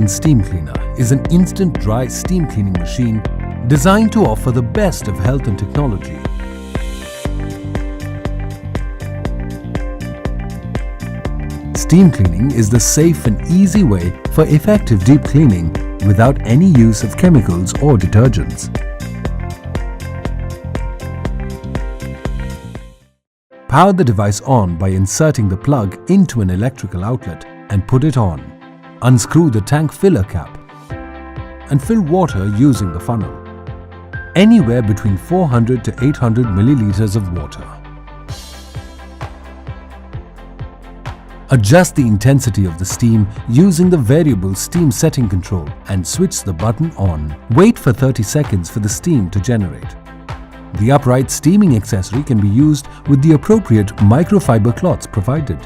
Steemcleaner is an instant dry steam cleaning machine designed to offer the best of health and technology. Steam cleaning is the safe and easy way for effective deep cleaning without any use of chemicals or detergents. Power the device on by inserting the plug into an electrical outlet and put it on. Unscrew the tank filler cap and fill water using the funnel. Anywhere between 400 to 800 milliliters of water. Adjust the intensity of the steam using the variable steam setting control and switch the button on. Wait for 30 seconds for the steam to generate. The upright steaming accessory can be used with the appropriate microfiber cloths provided.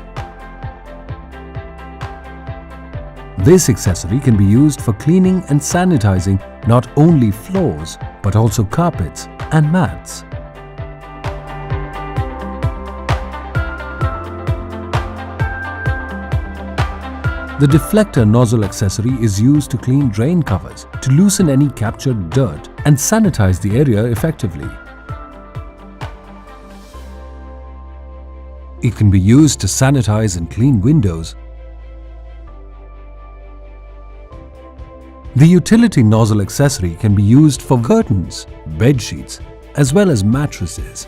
This accessory can be used for cleaning and sanitizing not only floors but also carpets and mats. The deflector nozzle accessory is used to clean drain covers, to loosen any captured dirt and sanitize the area effectively. It can be used to sanitize and clean windows. The utility nozzle accessory can be used for curtains, bed sheets, as well as mattresses.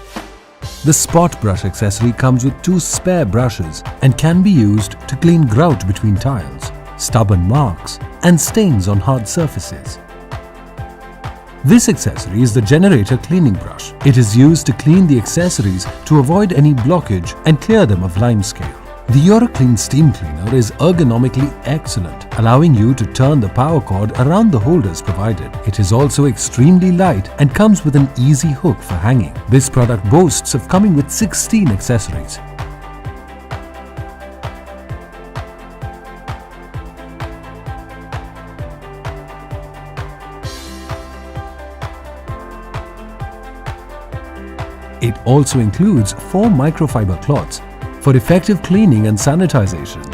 The spot brush accessory comes with 2 spare brushes and can be used to clean grout between tiles, stubborn marks, and stains on hard surfaces. This accessory is the generator cleaning brush. It is used to clean the accessories to avoid any blockage and clear them of limescale. The Euroclean Steemcleaner is ergonomically excellent, allowing you to turn the power cord around the holders provided. It is also extremely light and comes with an easy hook for hanging. This product boasts of coming with 16 accessories. It also includes 4 microfiber cloths for effective cleaning and sanitization.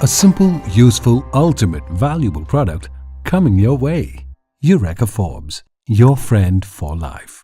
A simple, useful, ultimate, valuable product coming your way. Eureka Forbes, your friend for life.